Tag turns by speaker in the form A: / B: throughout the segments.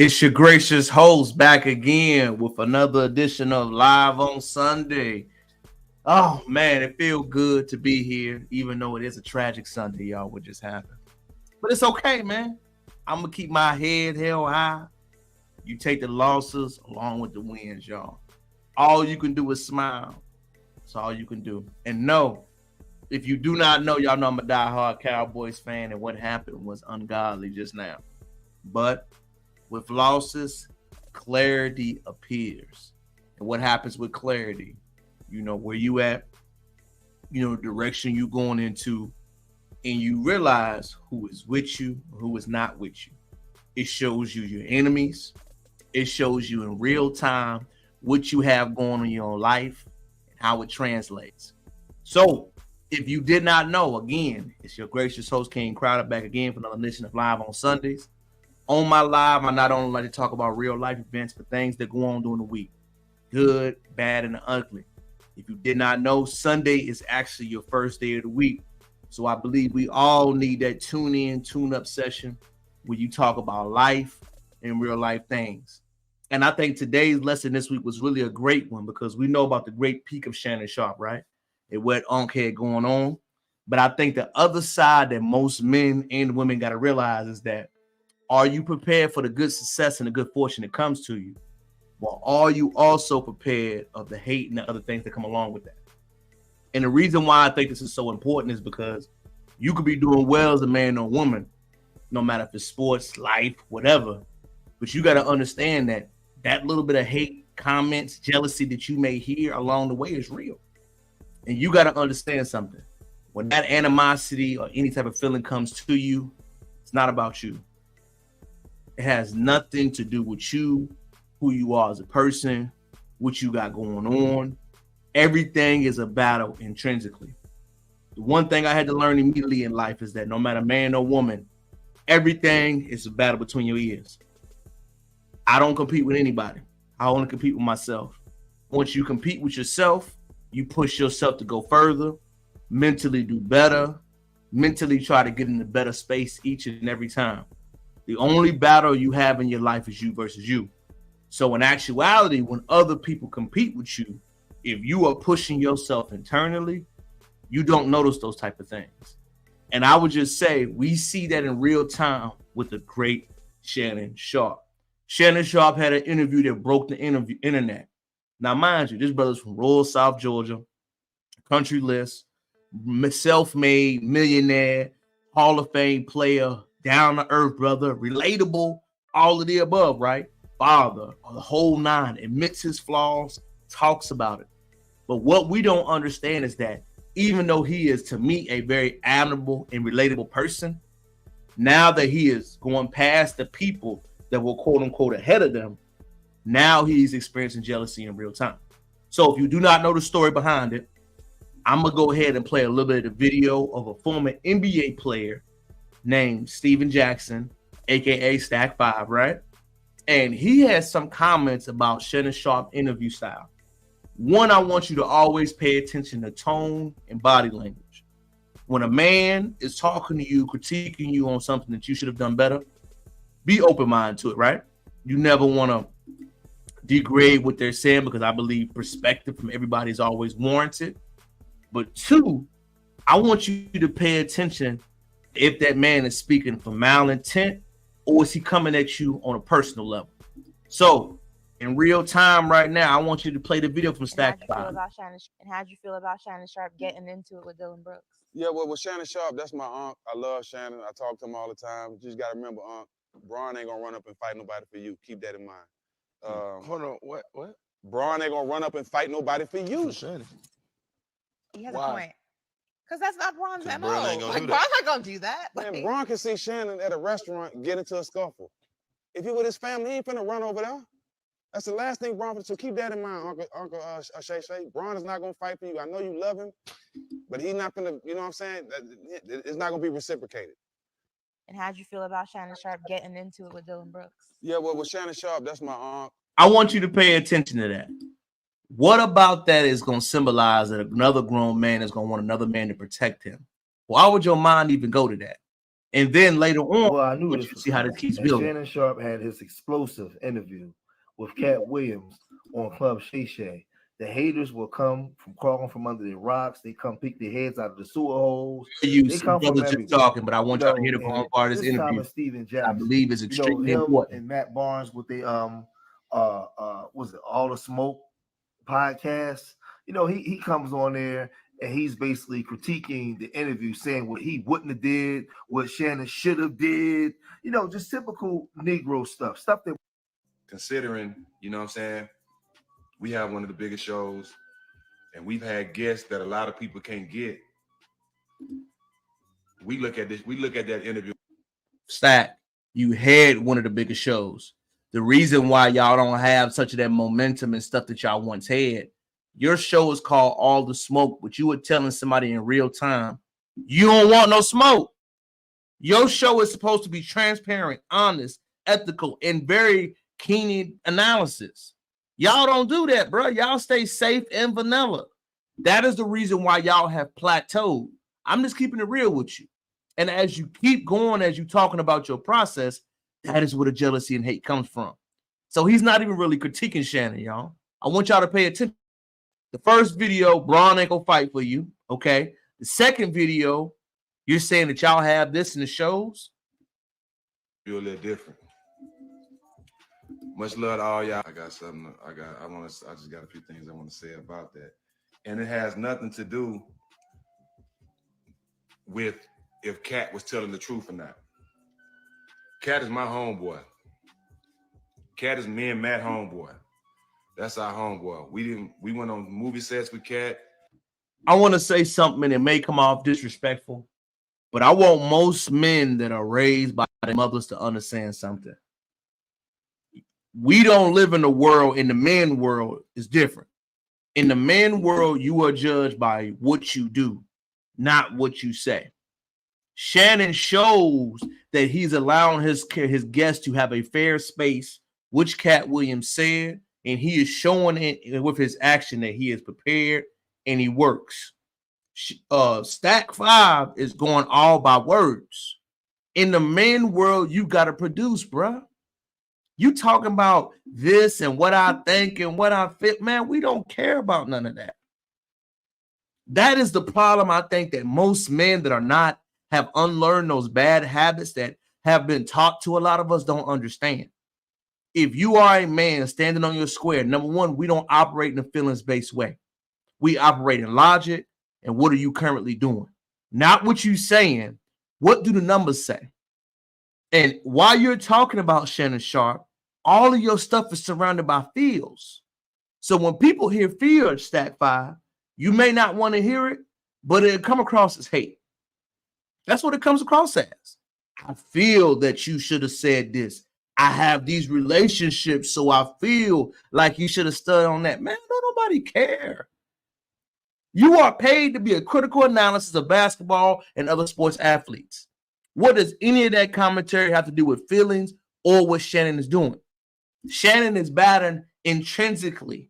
A: It's your gracious host back again with another edition of Live on Sunday. Oh man, it feels good to be here, even though it is a tragic Sunday, y'all, what just happened. But it's okay, man. I'm gonna keep my head held high. You take the losses along with the wins, y'all. All you can do is smile. That's all you can do. And no, if you do not know, y'all know I'm a diehard Cowboys fan, and what happened was ungodly just now. But with losses, clarity appears. And what happens with clarity? You know where you at, you know, direction you going into, and you realize who is with you, who is not with you. It shows you your enemies. It shows you in real time what you have going on in your life and how it translates. So if you did not know, again, it's your gracious host, King Crowder, back again for another edition of Live on Sundays. On my live, I not only like to talk about real life events, but things that go on during the week. Good, bad, and ugly. If you did not know, Sunday is actually your first day of the week. So I believe we all need that tune-in, tune-up session where you talk about life and real life things. And I think today's lesson this week was really a great one because we know about the great peak of Shannon Sharpe, right? And what Unc had going on. But I think the other side that most men and women got to realize is that, are you prepared for the good success and the good fortune that comes to you? Well, are you also prepared of the hate and the other things that come along with that? And the reason why I think this is so important is because you could be doing well as a man or woman, no matter if it's sports, life, whatever. But you got to understand that that little bit of hate, comments, jealousy that you may hear along the way is real. And you got to understand something. When that animosity or any type of feeling comes to you, it's not about you. It has nothing to do with you, who you are as a person, what you got going on. Everything is a battle intrinsically. The one thing I had to learn immediately in life is that no matter man or woman, everything is a battle between your ears. I don't compete with anybody. I only compete with myself. Once you compete with yourself, you push yourself to go further, mentally do better, mentally try to get in a better space each and every time. The only battle you have in your life is you versus you. So in actuality, when other people compete with you, if you are pushing yourself internally, you don't notice those type of things. And I would just say we see that in real time with the great Shannon Sharpe. Shannon Sharpe had an interview that broke the internet. Now, mind you, this brother's from rural South Georgia, country list, self-made millionaire, Hall of Fame player, down to earth brother, relatable, all of the above, right? Father, the whole nine, admits his flaws, talks about it. But what we don't understand is that even though he is, to me, a very admirable and relatable person, now that he is going past the people that were quote unquote ahead of them, now he's experiencing jealousy in real time. So if you do not know the story behind it, I'm going to go ahead and play a little bit of the video of a former NBA player named Steven Jackson, aka Stack 5, right? And he has some comments about Shannon Sharpe interview style. One, I want you to always pay attention to tone and body language. When a man is talking to you, critiquing you on something that you should have done better, be open-minded to it, right? You never want to degrade what they're saying because I believe perspective from everybody is always warranted. But two, I want you to pay attention if that man is speaking from malintent or is he coming at you on a personal level. So in real time right now, I want you to play the video from Stack 5.
B: And how'd you feel about Shannon Sharpe getting into it with Dylan Brooks?
C: Yeah, well, with Shannon Sharpe, that's my uncle. I love Shannon. I talk to him all the time. You just got to remember, Braun ain't going to run up and fight nobody for you. Keep that in mind.
D: Hold on, what?
C: Braun ain't going to run up and fight nobody for you.
D: For Shannon.
B: He has a point. Because that's not Braun's MO.
D: Braun ain't gonna
B: like,
D: do
B: Braun's
D: that.
B: not going to do that.
C: Man, Braun can see Shannon at a restaurant get into a scuffle. If you with his family, he ain't finna run over there. That's the last thing Braun, so keep that in mind, Uncle Shay Shay. Braun is not gonna fight for you. I know you love him, but he's not gonna, you know what I'm saying? It's not gonna be reciprocated.
B: And how'd you feel about Shannon Sharpe getting into it with Dylan Brooks?
C: Yeah, well, with Shannon Sharpe, that's my uncle.
A: I want you to pay attention to that. What about that is going to symbolize that another grown man is going to want another man to protect him? Why would your mind even go to that? And then later on,
E: Well, I knew
A: you
E: this was
A: see how this
E: coming.
A: keeps
E: And
A: building.
E: Shannon Sharp had his explosive interview with Cat Williams on Club Shay Shay. The haters will come from crawling from under their rocks. They come pick their heads out of the sewer holes.
A: You
E: They come
A: brother
E: from
A: just
E: everywhere.
A: talking, but I want y'all to hear the
E: And
A: part of this
E: this time
A: interview.
E: it's Steven
A: I
E: Jackson.
A: believe is extremely
E: him
A: important.
E: and Matt Barnes with the was it All the Smoke podcast? He comes on there and he's basically critiquing the interview, saying what he wouldn't have did, what Shannon should have did. Just typical Negro stuff that.
F: Considering, you know what I'm saying, we have one of the biggest shows, and we've had guests that a lot of people can't get. We look at that interview.
A: Stack, you had one of the biggest shows. The reason why y'all don't have such of that momentum and stuff that y'all once had, your show is called All the Smoke, but you were telling somebody in real time, you don't want no smoke. Your show is supposed to be transparent, honest, ethical, and very keen analysis. Y'all don't do that, bro. Y'all stay safe and vanilla. That is the reason why y'all have plateaued. I'm just keeping it real with you. And as you keep going, as you're talking about your process, that is where the jealousy and hate comes from. So he's not even really critiquing Shannon, y'all. I want y'all to pay attention. The first video, Braun ain't gonna fight for you, okay? The second video, you're saying that y'all have this in the shows.
F: You're a little different. Much love to all y'all. I got something. I just got a few things I want to say about that, and it has nothing to do with if Cat was telling the truth or not. Cat is my homeboy. Cat is me and Matt homeboy. That's our homeboy. We went on movie sets with Cat.
A: I want to say something, and it may come off disrespectful, but I want most men that are raised by their mothers to understand something. We don't live in a world, in the men world is different. In the men world, you are judged by what you do, not what you say. Shannon shows that he's allowing his guests to have a fair space, which Cat Williams said, and he is showing it with his action that he is prepared and he works. Stack 5 is going all by words. In the men world, you got to produce, bruh. You talking about this and what I think and what I fit, man, we don't care about none of that. That is the problem. I think that most men that are not have unlearned those bad habits that have been taught to a lot of us don't understand. If you are a man standing on your square, number one, we don't operate in a feelings-based way. We operate in logic and what are you currently doing? Not what you saying. What do the numbers say? And while you're talking about Shannon Sharp, all of your stuff is surrounded by feels. So when people hear fear Stack 5, you may not want to hear it, but it'll come across as hate. That's what it comes across as. I feel that you should have said this. I have these relationships, so I feel like you should have stood on that. Man, don't nobody care. You are paid to be a critical analysis of basketball and other sports athletes. What does any of that commentary have to do with feelings or what Shannon is doing? Shannon is batting intrinsically.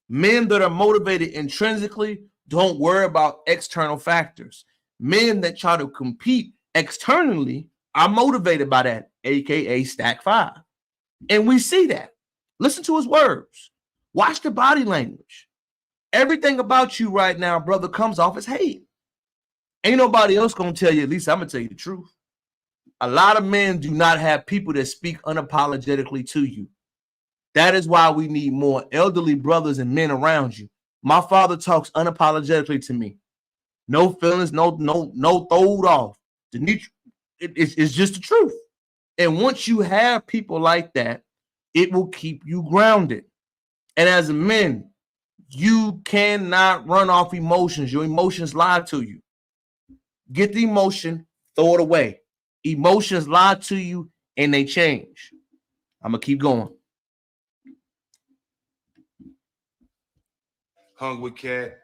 A: Men that are motivated intrinsically don't worry about external factors. Men that try to compete externally are motivated by that, aka Stack 5. And we see that. Listen to his words. Watch the body language. Everything about you right now, brother, comes off as hate. Ain't nobody else gonna tell you, at least I'm gonna tell you the truth. A lot of men do not have people that speak unapologetically to you. That is why we need more elderly brothers and men around you. My father talks unapologetically to me. No feelings, no throwed off. It's just the truth. And once you have people like that, it will keep you grounded. And as men, you cannot run off emotions. Your emotions lie to you. Get the emotion, throw it away. Emotions lie to you and they change. I'm going to keep going.
F: Hung with Cat.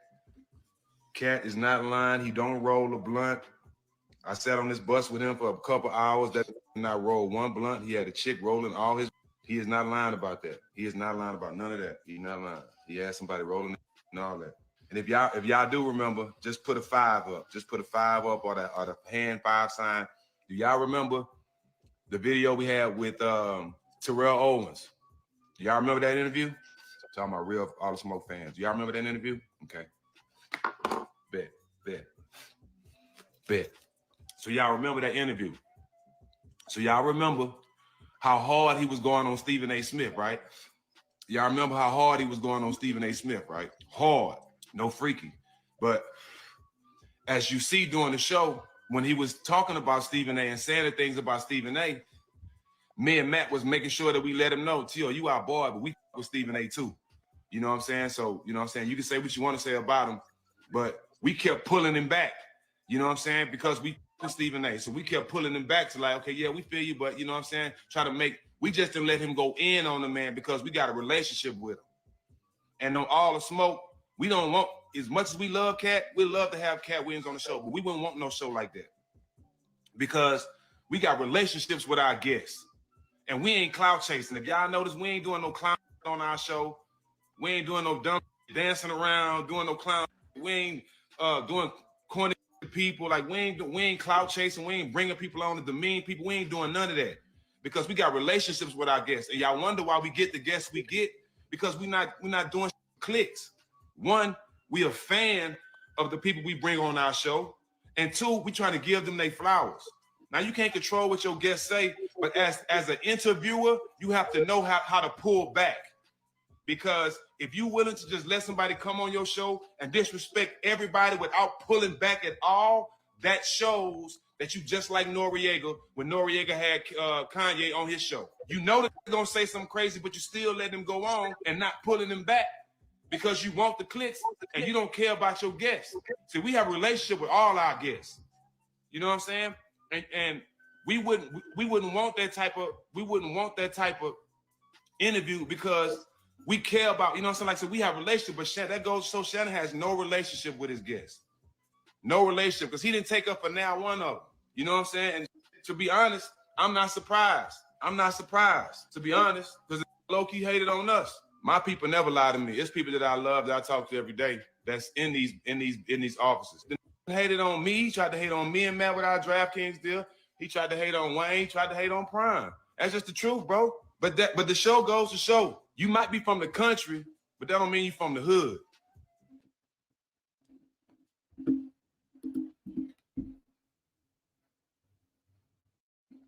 F: Cat is not lying. He don't roll a blunt. I sat on this bus with him for a couple hours. That did not roll one blunt. He had a chick rolling all his. He is not lying about that. He is not lying about none of that. He's not lying. He had somebody rolling and all that. And if y'all do remember, just put a 5 up. Just put a 5 up or the hand 5 sign Do y'all remember the video we had with Terrell Owens? Do y'all remember that interview? I'm talking about real All the Smoke fans. Do y'all remember that interview? Okay. Bet. So y'all remember that interview. So y'all remember how hard he was going on Stephen A. Smith, right? Y'all remember how hard he was going on Stephen A. Smith, right? Hard, no freaky. But as you see during the show, when he was talking about Stephen A. and saying the things about Stephen A., me and Matt was making sure that we let him know, Tio, you our boy, but we with Stephen A. too. You know what I'm saying? So, you know what I'm saying? You can say what you want to say about him, but we kept pulling him back. You know what I'm saying? Because we with Stephen A. So we kept pulling him back to like, okay, yeah, we feel you, but you know what I'm saying? We just didn't let him go in on the man because we got a relationship with him. And on All the Smoke, we don't want, as much as we love Cat, we love to have Cat Williams on the show, but we wouldn't want no show like that because we got relationships with our guests and we ain't clout chasing. If y'all notice, we ain't doing no clown on our show. We ain't doing no dumb dancing around, doing no clown. We ain't doing corny people. Like we ain't clout chasing. We ain't bringing people on to demean people. We ain't doing none of that because we got relationships with our guests. And y'all wonder why we get the guests we get because we're not doing clicks. One, we a fan of the people we bring on our show, and two, we trying to give them their flowers. Now you can't control what your guests say, but as an interviewer, you have to know how to pull back. Because if you're willing to just let somebody come on your show and disrespect everybody without pulling back at all, that shows that you just like Noriega when Noriega had Kanye on his show. You know that they're going to say something crazy, but you still let them go on and not pulling them back because you want the clicks and you don't care about your guests. See, we have a relationship with all our guests. You know what I'm saying? And we wouldn't want that type of interview because we care about, you know what I'm saying? Like, so we have a relationship, but that goes so Shannon has no relationship with his guests. No relationship, because he didn't take up for now one of them. You know what I'm saying? And to be honest, I'm not surprised. To be honest, because low-key hated on us. My people never lie to me. It's people that I love that I talk to every day that's in these offices. He hated on me, he tried to hate on me and Matt with our DraftKings deal. He tried to hate on Wayne, tried to hate on Prime. That's just the truth, bro. But the show goes to show. You might be from the country, but that don't mean you from the hood.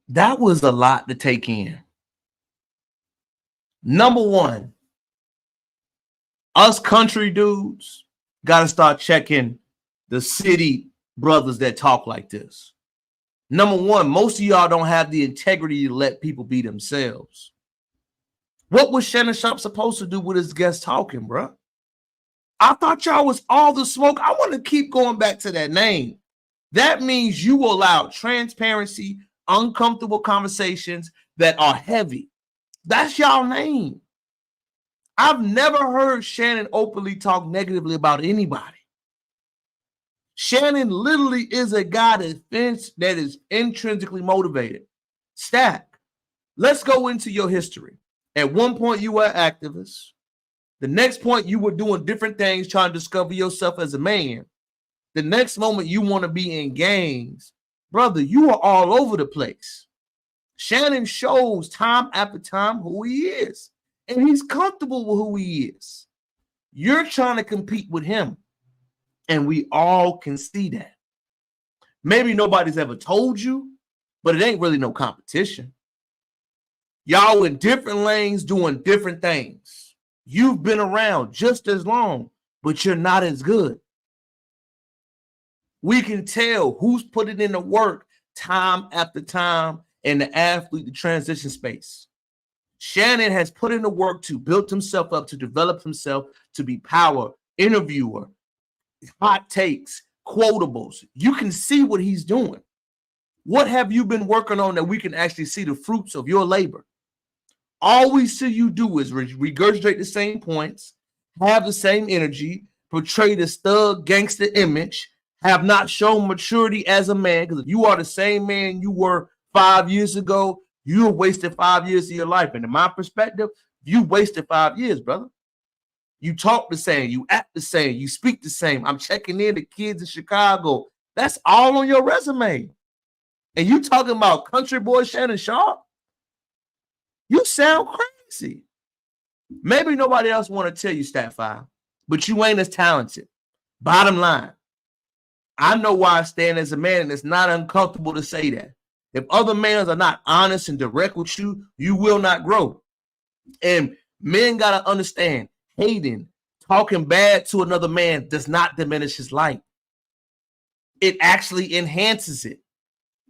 A: That was a lot to take in. Number one, us country dudes got to start checking the city brothers that talk like this. Number one, most of y'all don't have the integrity to let people be themselves. What was Shannon Sharpe supposed to do with his guests talking, bro? I thought y'all was All the Smoke. I want to keep going back to that name. That means you allow transparency, uncomfortable conversations that are heavy. That's y'all name. I've never heard Shannon openly talk negatively about anybody. Shannon literally is a guy that is intrinsically motivated. Stack, let's go into your history. At one point, you were an activist. The next point, you were doing different things, trying to discover yourself as a man. The next moment, you want to be in gangs. Brother, you are all over the place. Shannon shows time after time who he is, and he's comfortable with who he is. You're trying to compete with him, and we all can see that. Maybe nobody's ever told you, but it ain't really no competition. Y'all in different lanes doing different things. You've been around just as long, but you're not as good. We can tell who's putting in the work time after time in the athlete, the transition space. Shannon has put in the work to build himself up, to develop himself, to be power, interviewer, hot takes, quotables. You can see what he's doing. What have you been working on that we can actually see the fruits of your labor? All we see you do is regurgitate the same points, have the same energy, portray this thug gangster image, have not shown maturity as a man, because if you are the same man you were 5 years ago, you have wasted 5 years of your life. And in my perspective, you wasted 5 years, brother. You talk the same, you act the same, you speak the same. I'm checking in the kids in Chicago. That's all on your resume. And you talking about country boy Shannon Sharp? You sound crazy. Maybe nobody else want to tell you Stat 5, but you ain't as talented. Bottom line, I know why I stand as a man, and it's not uncomfortable to say that. If other men are not honest and direct with you, you will not grow. And men got to understand, hating, talking bad to another man does not diminish his life. It actually enhances it.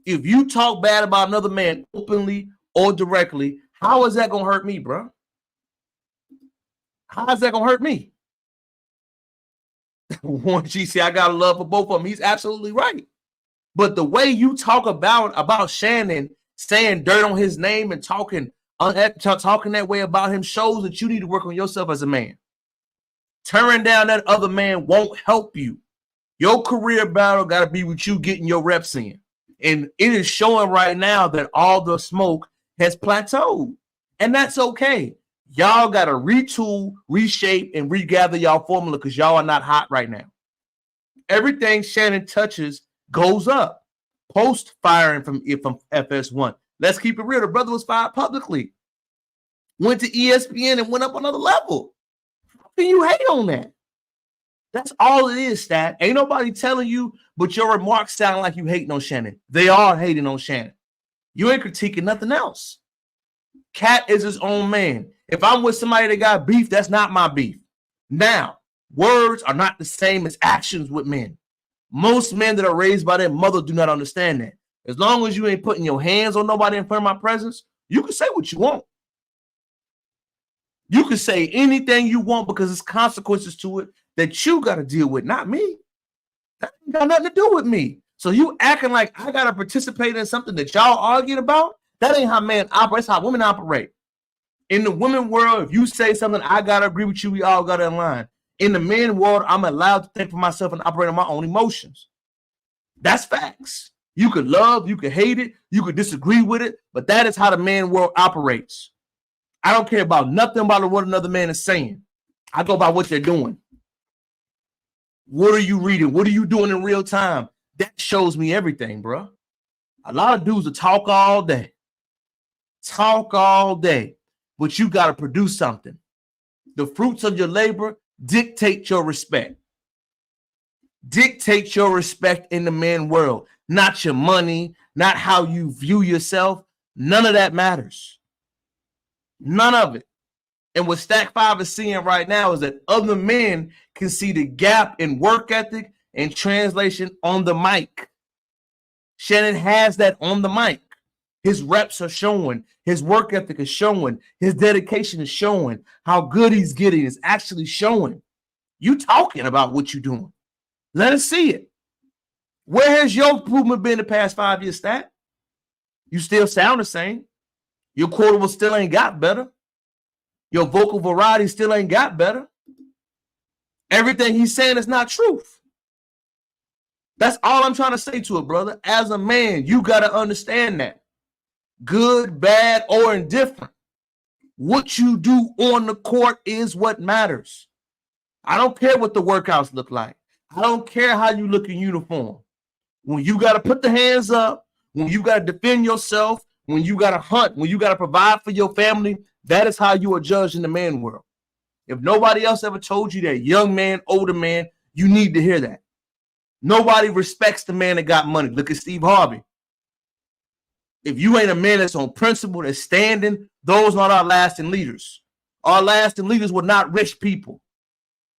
A: If you talk bad about another man openly or directly, how is that going to hurt me, bro? How is that going to hurt me? One GC, I got love for both of them. He's absolutely right. But the way you talk about Shannon, saying dirt on his name and talking that way about him shows that you need to work on yourself as a man. Turning down that other man won't help you. Your career battle got to be with you getting your reps in. And it is showing right now that all the smoke has plateaued. And that's okay. Y'all got to retool, reshape, and regather y'all formula because y'all are not hot right now. Everything Shannon touches goes up. Post firing from FS1. Let's keep it real. The brother was fired publicly. Went to ESPN and went up another level. How can you hate on that? That's all it is, Stat. Ain't nobody telling you, but your remarks sound like you hating on Shannon. They are hating on Shannon. You ain't critiquing nothing else. Cat is his own man. If I'm with somebody that got beef, that's not my beef. Now, words are not the same as actions with men. Most men that are raised by their mother do not understand that. As long as you ain't putting your hands on nobody in front of my presence, you can say what you want. You can say anything you want because there's consequences to it that you got to deal with, not me. That ain't got nothing to do with me. So you acting like I got to participate in something that y'all arguing about? That ain't how men operate. That's how women operate. In the women world, if you say something, I got to agree with you. We all got to align. In the men world, I'm allowed to think for myself and operate on my own emotions. That's facts. You could love, you could hate it, you could disagree with it, but that is how the man world operates. I don't care about nothing about what another man is saying. I go by what they're doing. What are you reading? What are you doing in real time? That shows me everything, bro. A lot of dudes will talk all day. Talk all day. But you got to produce something. The fruits of your labor dictate your respect. Dictate your respect in the man world. Not your money, not how you view yourself. None of that matters. None of it. And what Stack 5 is seeing right now is that other men can see the gap in work ethic and translation on the mic. Shannon has that on the mic. His reps are showing. His work ethic is showing. His dedication is showing. How good he's getting is actually showing. You talking about what you're doing. Let us see it. Where has your improvement been the past 5 years, Stat? You still sound the same. Your quotable still ain't got better. Your vocal variety still ain't got better. Everything he's saying is not truth. That's all I'm trying to say to it, brother. As a man, you got to understand that. Good, bad, or indifferent. What you do on the court is what matters. I don't care what the workouts look like. I don't care how you look in uniform. When you got to put the hands up, when you got to defend yourself, when you got to hunt, when you got to provide for your family, that is how you are judged in the man world. If nobody else ever told you that, young man, older man, you need to hear that. Nobody respects the man that got money. Look at Steve Harvey. If you ain't a man that's on principle, that's standing, those are not our lasting leaders. Our lasting leaders were not rich people.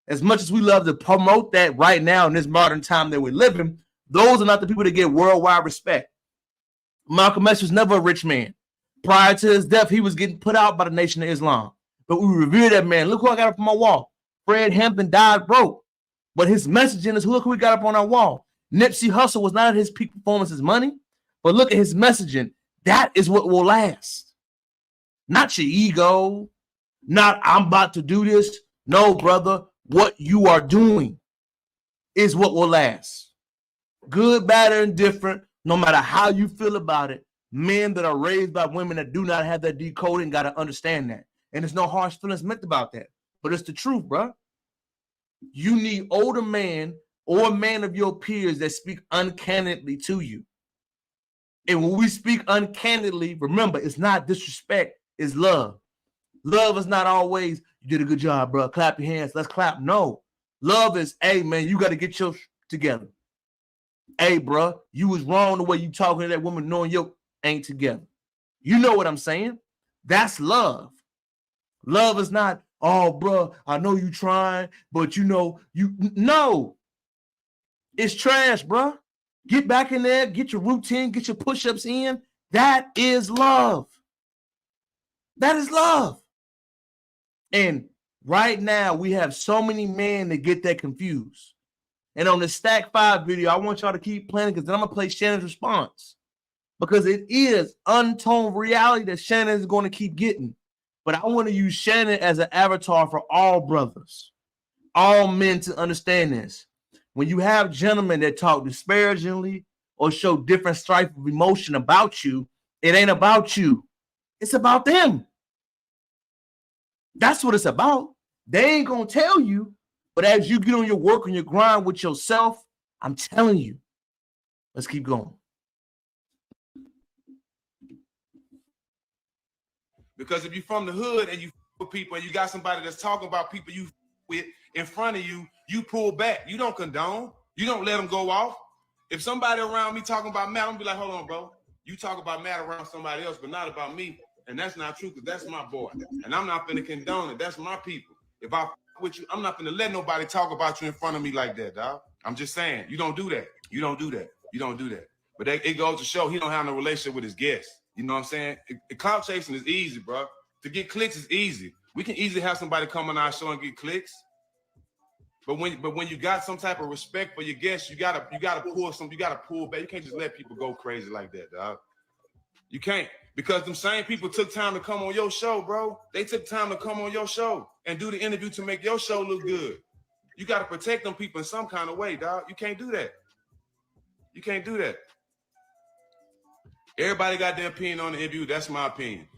A: As much as we love to promote that right now in this modern time that we're living, those are not the people that get worldwide respect. Malcolm X was never a rich man. Prior to his death, he was getting put out by the Nation of Islam. But we revere that man. Look who I got up on my wall. Fred Hampton died broke. But his messaging is, look who we got up on our wall. Nipsey Hussle was not at his peak performance as money, but look at his messaging. That is what will last. Not your ego. Not I'm about to do this. No, brother. What you are doing is what will last. Good, bad, or indifferent, no matter how you feel about it, men that are raised by women that do not have that decoding got to understand that. And there's no harsh feelings meant about that. But it's the truth, bro. You need older men or man of your peers that speak uncannily to you. And when we speak uncandidly, remember, it's not disrespect, it's love. Love is not always, you did a good job, bro. Clap your hands. Let's clap. No. Love is, hey, man, you got to get your together. Hey, bro, you was wrong the way you talking to that woman knowing you ain't together. You know what I'm saying? That's love. Love is not, oh, bro, I know you trying, but you know, no. It's trash, bro. Get back in there, get your routine, get your push-ups in. That is love. That is love. And right now, we have so many men that get that confused. And on the Stack 5 video, I want y'all to keep playing because then I'm going to play Shannon's response. Because it is untold reality that Shannon is going to keep getting. But I want to use Shannon as an avatar for all brothers, all men to understand this. When you have gentlemen that talk disparagingly or show different stripe of emotion about you, it ain't about you. It's about them. That's what it's about. They ain't going to tell you, but as you get on your work and your grind with yourself, I'm telling you, let's keep going.
F: Because if you're from the hood and you with people and you got somebody that's talking about people you with in front of you, you pull back. You don't condone. You don't let them go off. If somebody around me talking about Matt, I'm gonna be like, hold on, bro. You talk about Matt around somebody else, but not about me. And that's not true because that's my boy. And I'm not gonna condone it. That's my people. If I with you, I'm not gonna let nobody talk about you in front of me like that, dog. I'm just saying, you don't do that. You don't do that. You don't do that. But it goes to show he don't have no relationship with his guests. You know what I'm saying? Clout chasing is easy, bro. To get clicks is easy. We can easily have somebody come on our show and get clicks. But when you got some type of respect for your guests, you gotta pull back. You can't just let people go crazy like that, dog. You can't, because them same people took time to come on your show, bro. They took time to come on your show and do the interview to make your show look good. You gotta protect them people in some kind of way, dog. You can't do that. You can't do that. Everybody got their opinion on the interview. That's my opinion.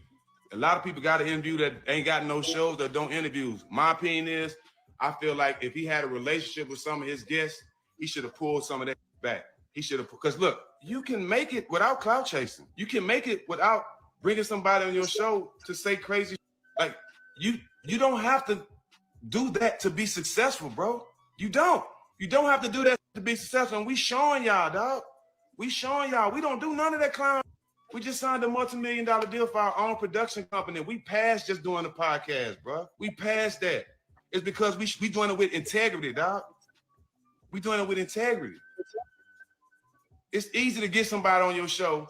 F: A lot of people got an interview that ain't got no shows, that don't interviews. My opinion is, I feel like if he had a relationship with some of his guests, he should have pulled some of that back. He should have, because look, you can make it without clout chasing. You can make it without bringing somebody on your show to say crazy. Like, you don't have to do that to be successful, bro. You don't. You don't have to do that to be successful. And we showing y'all, dog. We showing y'all. We don't do none of that clown. We just signed a multi-million-dollar deal for our own production company. We passed just doing the podcast, bro. We passed that. It's because we doing it with integrity, dog. We doing it with integrity. It's easy to get somebody on your show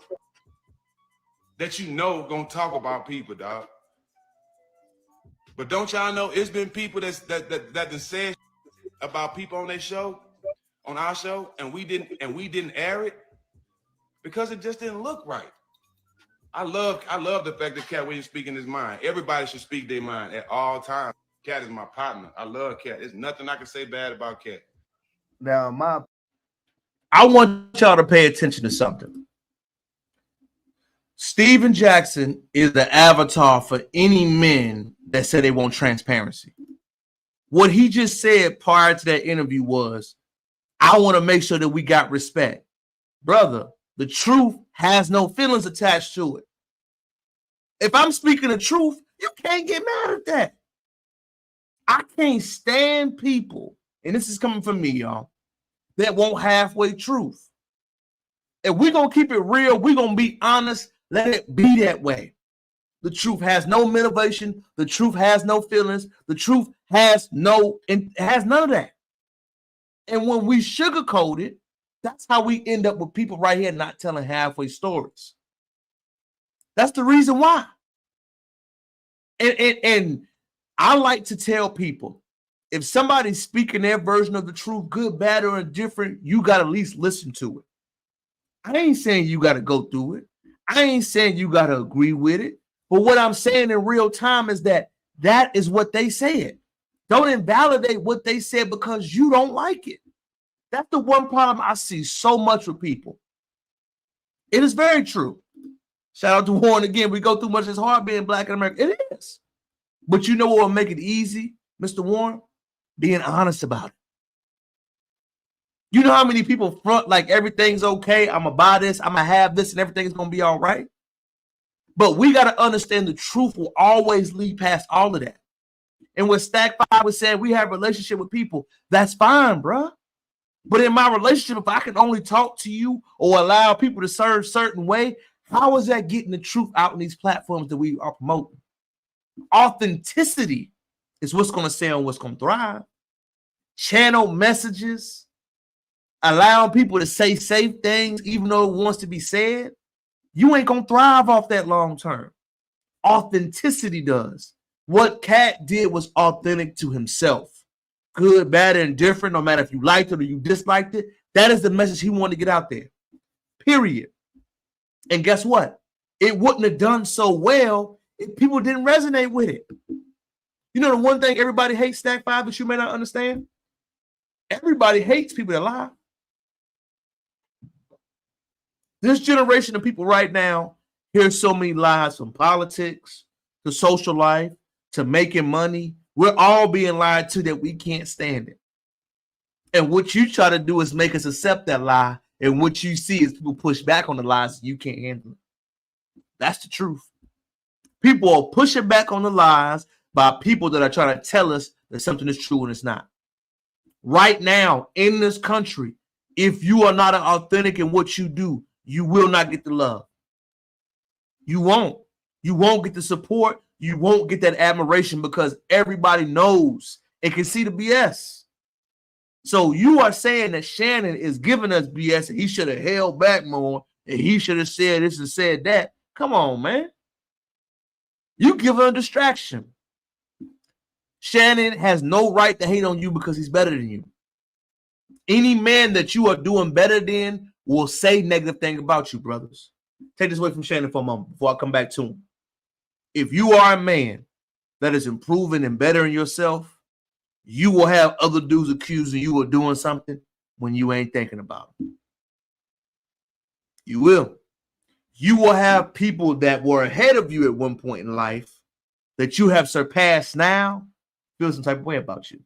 F: that you know gonna talk about people, dog. But don't y'all know it's been people that said about people on their show, on our show, and we didn't air it because it just didn't look right. I love the fact that Cat Williams speaking his mind. Everybody should speak their mind at all times. Cat is my partner. I love Cat. There's nothing I can say bad about Cat.
E: Now,
A: I want y'all to pay attention to something. Steven Jackson is the avatar for any men that say they want transparency. What he just said prior to that interview was, I want to make sure that we got respect. Brother, the truth has no feelings attached to it. If I'm speaking the truth, you can't get mad at that. I can't stand people, and this is coming from me, y'all, that won't halfway truth. If we're going to keep it real, we're going to be honest, let it be that way. The truth has no motivation. The truth has no feelings. The truth has none of that. And when we sugarcoat it, that's how we end up with people right here not telling halfway stories. That's the reason why. And I like to tell people, if somebody's speaking their version of the truth, good, bad, or indifferent, you got to at least listen to it. I ain't saying you got to go through it. I ain't saying you got to agree with it. But what I'm saying in real time is that is what they said. Don't invalidate what they said because you don't like it. That's the one problem I see so much with people. It is very true. Shout out to Warren again. We go through much. It's hard being black in America. It is. But you know what will make it easy, Mr. Warren? Being honest about it. You know how many people front like everything's okay, I'm gonna buy this, I'm gonna have this, and everything's gonna be all right? But we got to understand the truth will always lead past all of that. And what Stack 5 was saying, we have a relationship with people. That's fine, bro. But in my relationship, if I can only talk to you or allow people to serve certain way, how is that getting the truth out in these platforms that we are promoting? Authenticity is what's going to sell and what's going to thrive. Channel messages, allowing people to say safe things, even though it wants to be said. You ain't going to thrive off that long term. Authenticity does. What Cat did was authentic to himself. Good, bad, and different, no matter if you liked it or you disliked it. That is the message he wanted to get out there. Period. And guess what? It wouldn't have done so well if people didn't resonate with it. You know the one thing everybody hates, Stack 5, that you may not understand? Everybody hates people that lie. This generation of people right now hear so many lies from politics to social life to making money. We're all being lied to that we can't stand it. And what you try to do is make us accept that lie. And what you see is people push back on the lies and you can't handle it. That's the truth. People are pushing back on the lies by people that are trying to tell us that something is true and it's not. Right now in this country, if you are not authentic in what you do, you will not get the love. You won't. You won't get the support. You won't get that admiration because everybody knows and can see the BS. So you are saying that Shannon is giving us BS and he should have held back more and he should have said this and said that. Come on, man. You give her a distraction. Shannon has no right to hate on you because he's better than you. Any man that you are doing better than will say negative things about you, brothers. Take this away from Shannon for a moment before I come back to him. If you are a man that is improving and bettering yourself, you will have other dudes accusing you of doing something when you ain't thinking about it. You will. You will have people that were ahead of you at one point in life that you have surpassed now feel some type of way about you.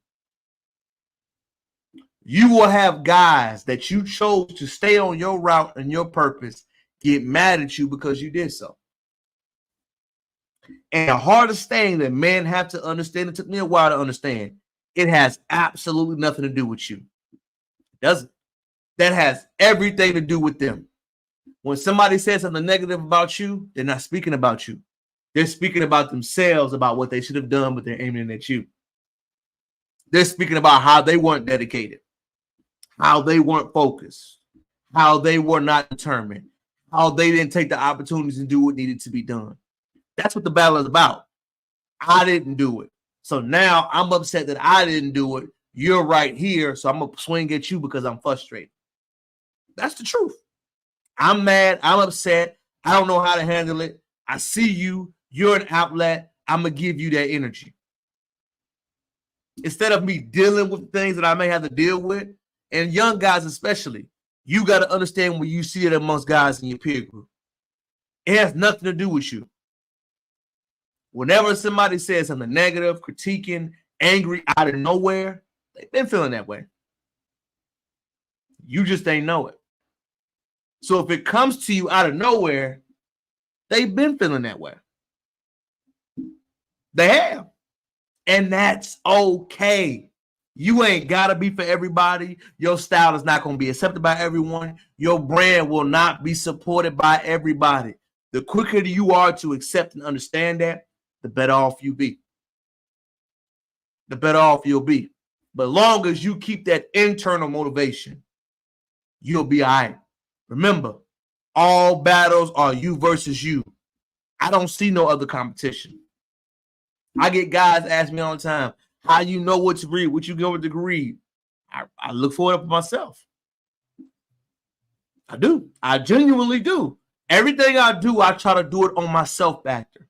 A: You will have guys that you chose to stay on your route and your purpose get mad at you because you did so. And the hardest thing that men have to understand, it took me a while to understand, it has absolutely nothing to do with you. It doesn't. That has everything to do with them. When somebody says something negative about you, they're not speaking about you. They're speaking about themselves, about what they should have done, but they're aiming at you. They're speaking about how they weren't dedicated, how they weren't focused, how they were not determined, how they didn't take the opportunities and do what needed to be done. That's what the battle is about. I didn't do it. So now I'm upset that I didn't do it. You're right here. So I'm going to swing at you because I'm frustrated. That's the truth. I'm mad. I'm upset. I don't know how to handle it. I see you. You're an outlet. I'm going to give you that energy. Instead of me dealing with things that I may have to deal with, and young guys especially, you got to understand when you see it amongst guys in your peer group. It has nothing to do with you. Whenever somebody says something negative, critiquing, angry out of nowhere, they've been feeling that way. You just ain't know it. So if it comes to you out of nowhere, they've been feeling that way. They have. And that's okay. You ain't got to be for everybody. Your style is not going to be accepted by everyone. Your brand will not be supported by everybody. The quicker you are to accept and understand that, the better off you be. The better off you'll be. But long as you keep that internal motivation, you'll be all right. Remember, all battles are you versus you. I don't see no other competition. I get guys ask me all the time, how you know what to read, what you go to read. I look for it up myself. I do. I genuinely do. Everything I do, I try to do it on myself factor.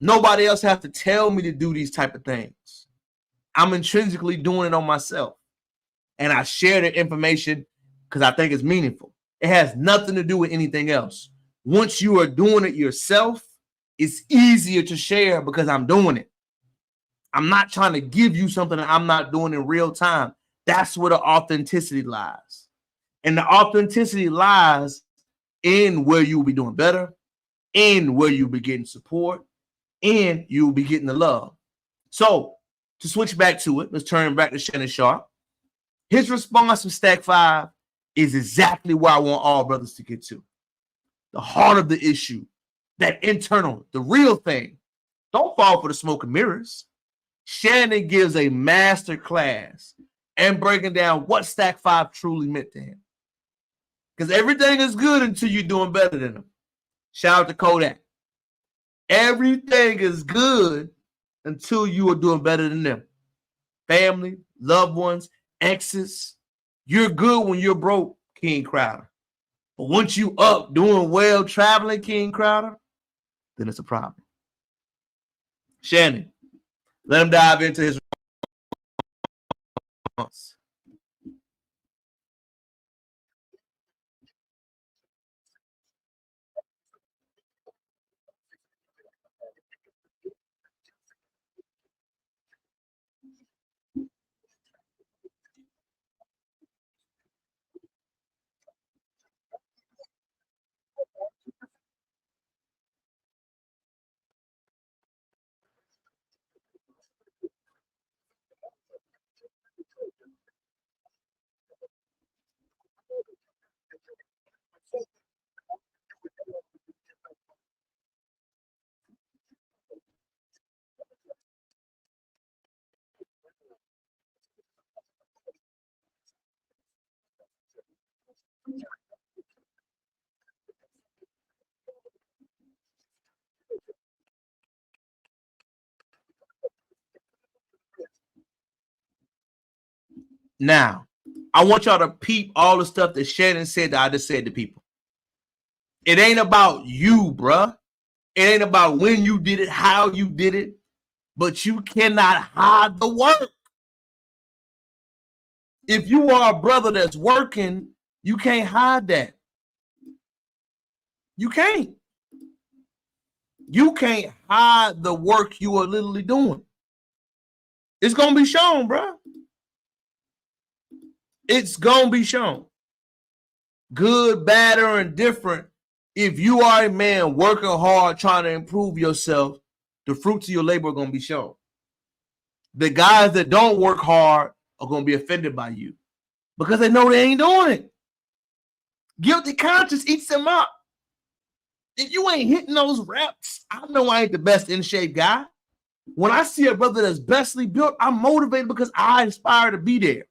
A: Nobody else has to tell me to do these type of things. I'm intrinsically doing it on myself. And I share the information because I think it's meaningful. It has nothing to do with anything else. Once you are doing it yourself, it's easier to share because I'm doing it. I'm not trying to give you something that I'm not doing in real time. That's where the authenticity lies. And the authenticity lies in where you'll be doing better, in where you'll be getting support, and you'll be getting the love. So to switch back to it, let's turn back to Shannon Sharp. His response to Stack 5 is exactly where I want all brothers to get to. The heart of the issue, that internal, the real thing. Don't fall for the smoke and mirrors. Shannon gives a master class and breaking down what Stack 5 truly meant to him. Because everything is good until you're doing better than them. Shout out to Kodak. Everything is good until you are doing better than them. Family, loved ones, exes. You're good when you're broke, King Crowder. But once you up doing well, traveling, King Crowder, then it's a problem. Shannon, let him dive into his response. Now, I want y'all to peep all the stuff that Shannon said that I just said to people. It ain't about you, bruh. It ain't about when you did it, how you did it, but you cannot hide the work. If you are a brother that's working, you can't hide that. You can't. You can't hide the work you are literally doing. It's going to be shown, bruh. It's going to be shown. Good, bad, or indifferent. If you are a man working hard, trying to improve yourself, the fruits of your labor are going to be shown. The guys that don't work hard are going to be offended by you because they know they ain't doing it. Guilty conscience eats them up. If you ain't hitting those reps, I know I ain't the best in shape guy. When I see a brother that's bestly built, I'm motivated because I aspire to be there.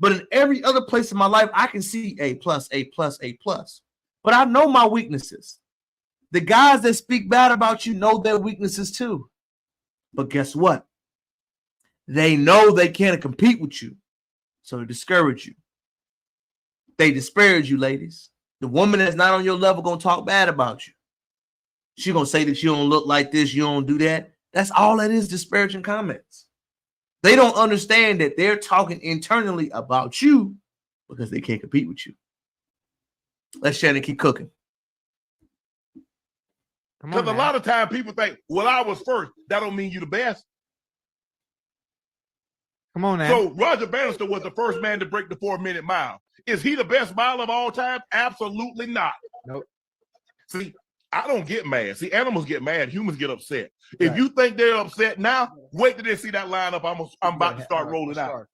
A: But in every other place in my life, I can see A+, A+, A+. But I know my weaknesses. The guys that speak bad about you know their weaknesses too. But guess what? They know they can't compete with you. So they discourage you. They disparage you, ladies. The woman that's not on your level going to talk bad about you. She going to say that you don't look like this, you don't do that. That's all that is, disparaging comments. They don't understand that they're talking internally about you because they can't compete with you. Let Shannon keep cooking.
G: Because a lot of times people think, well, I was first. That don't mean you the best.
H: Come on now.
G: So Roger Bannister was the first man to break the 4-minute mile. Is he the best mile of all time? Absolutely not.
H: Nope.
G: See, I don't get mad. See, animals get mad. Humans get upset. Right. If you think they're upset now, wait till they see that lineup. I'm about to start rolling out.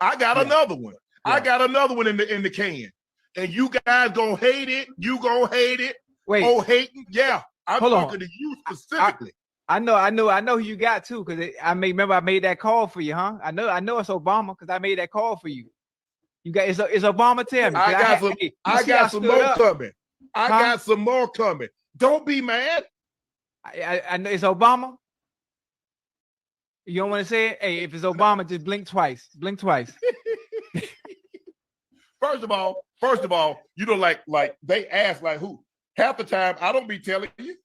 G: I got another one. Yeah. I got another one in the can. And you guys gonna hate it. You gonna hate it.
H: Wait.
G: Oh, hating? Yeah. I'm talking to you specifically.
H: I know who you got too, because I made that call for you, huh? I know it's Obama because I made that call for you. You got it's Obama. Tell me.
G: I got some more coming. I got some more coming. Don't be mad.
H: I know it's Obama. You don't want to say it? Hey, if it's Obama, just blink twice. Blink twice.
G: First of all, you know, like they ask like who? Half the time I don't be telling you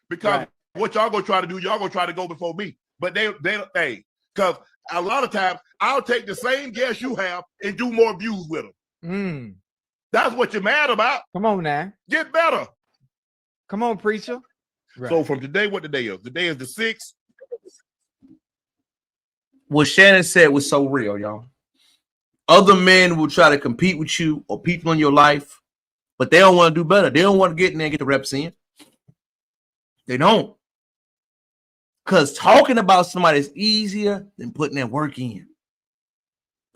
G: because what y'all gonna try to do, y'all gonna try to go before me. But they because a lot of times I'll take the same guess you have and do more views with them. That's what you're mad about.
H: Come on now.
G: Get better.
H: Come on, preacher.
G: Right. So from today, what the day is? The day is the 6th.
A: What Shannon said was so real, y'all. Other men will try to compete with you or people in your life, but they don't want to do better. They don't want to get in there and get the reps in. They don't. Because talking about somebody is easier than putting that work in.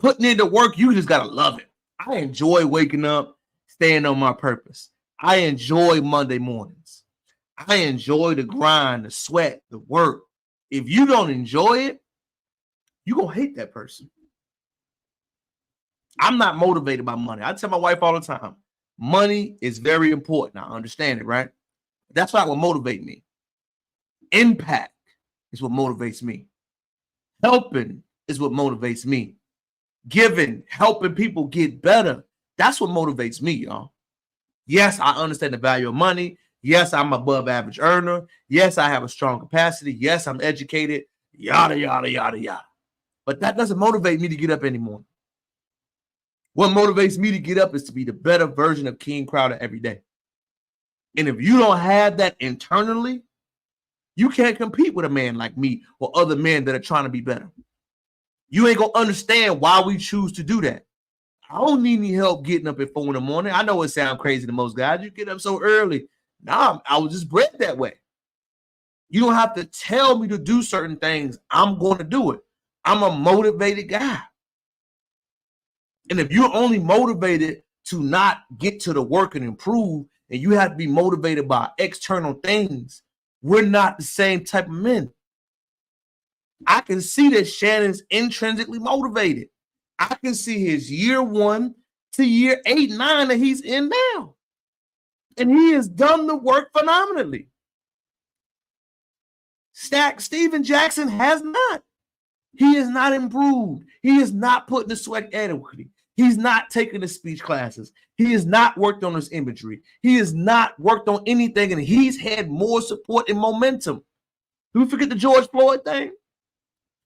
A: Putting in the work, you just got to love it. I enjoy waking up, staying on my purpose. I enjoy Monday mornings. I enjoy the grind, the sweat, the work. If you don't enjoy it, you're going to hate that person. I'm not motivated by money. I tell my wife all the time, money is very important. I understand it, right? That's not what motivates me. Impact is what motivates me. Helping is what motivates me. Giving, helping people get better. That's what motivates me, y'all. Yes, I understand the value of money. Yes, I'm above average earner. Yes, I have a strong capacity. Yes, I'm educated. Yada, yada, yada, yada. But that doesn't motivate me to get up anymore. What motivates me to get up is to be the better version of King Crowder every day. And if you don't have that internally, you can't compete with a man like me or other men that are trying to be better. You ain't going to understand why we choose to do that. I don't need any help getting up at 4 in the morning. I know it sounds crazy to most guys. You get up so early. Nah, I was just bred that way. You don't have to tell me to do certain things. I'm going to do it. I'm a motivated guy. And if you're only motivated to not get to the work and improve, and you have to be motivated by external things, we're not the same type of men. I can see that Shannon's intrinsically motivated. I can see his year 1 to year 8, 9 that he's in now. And he has done the work phenomenally. Steven Jackson has not. He has not improved. He is not putting the sweat adequately. He's not taking the speech classes. He has not worked on his imagery. He has not worked on anything, and he's had more support and momentum. Do we forget the George Floyd thing?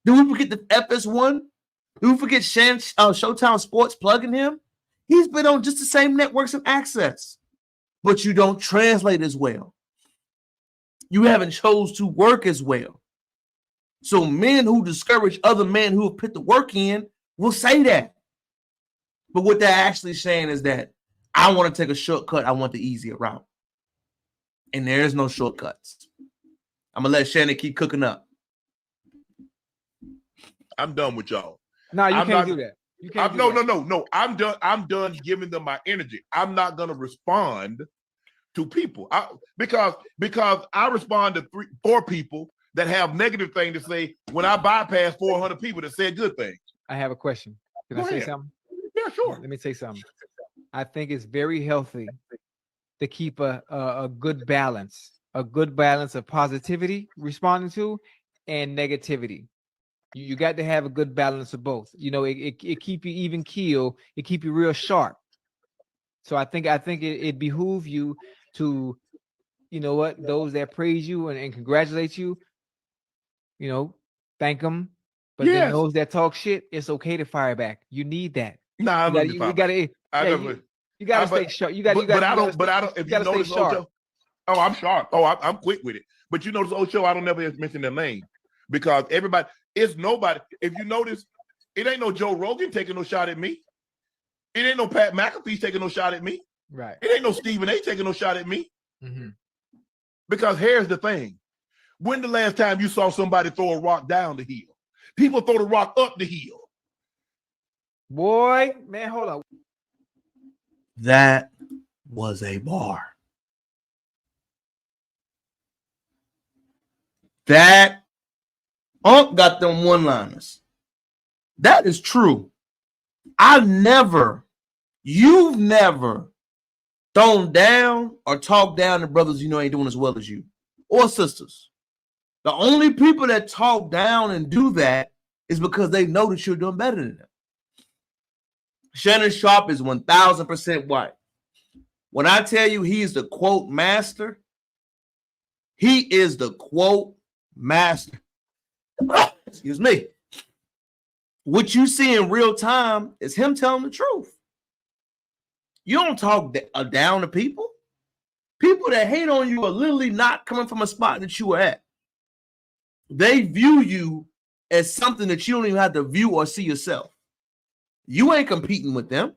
A: Do we forget the FS1? Do we forget Showtime Sports plugging him? He's been on just the same networks and access, but you don't translate as well. You haven't chose to work as well. So men who discourage other men who have put the work in will say that. But what they're actually saying is that I want to take a shortcut. I want the easier route. And there is no shortcuts. I'm going to let Shannon keep cooking up.
G: I'm done with y'all.
H: No, you can't do that. You can't.
G: No. I'm done. I'm done giving them my energy. I'm not going to respond to people because I respond to 4 people that have negative things to say when I bypass 400 people that said good things.
H: I have a question. Can I say something?
G: Yeah, sure.
H: Let me say something. I think it's very healthy to keep a good balance of positivity responding to and negativity. You got to have a good balance of both. You know, it keep you even keel. It keep you real sharp. So I think it behoove you to, you know what, those that praise you and congratulate you, you know, thank them. But then those that talk shit, it's okay to fire back. You need that.
G: Nah,
H: you gotta stay sharp. You gotta. But I don't. If you notice, Ocho,
G: I'm sharp. I'm quick with it. But you notice, Ocho, I don't never mention their name because everybody. It's nobody. If you notice, it ain't no Joe Rogan taking no shot at me. It ain't no Pat McAfee taking no shot at me.
H: Right.
G: It ain't no Stephen A taking no shot at me.
H: Mm-hmm.
G: Because here's the thing. When the last time you saw somebody throw a rock down the hill? People throw the rock up the hill.
H: Boy, man, hold on.
A: That was a bar. That Unc got them one-liners. That is true. You've never thrown down or talked down to brothers you know ain't doing as well as you or sisters. The only people that talk down and do that is because they know that you're doing better than them. Shannon Sharpe is 1,000% white. When I tell you he is the quote master, he is the quote master. Excuse me. What you see in real time is him telling the truth. You don't talk down to people. People that hate on you are literally not coming from a spot that you were at. They view you as something that you don't even have to view or see yourself. You ain't competing with them.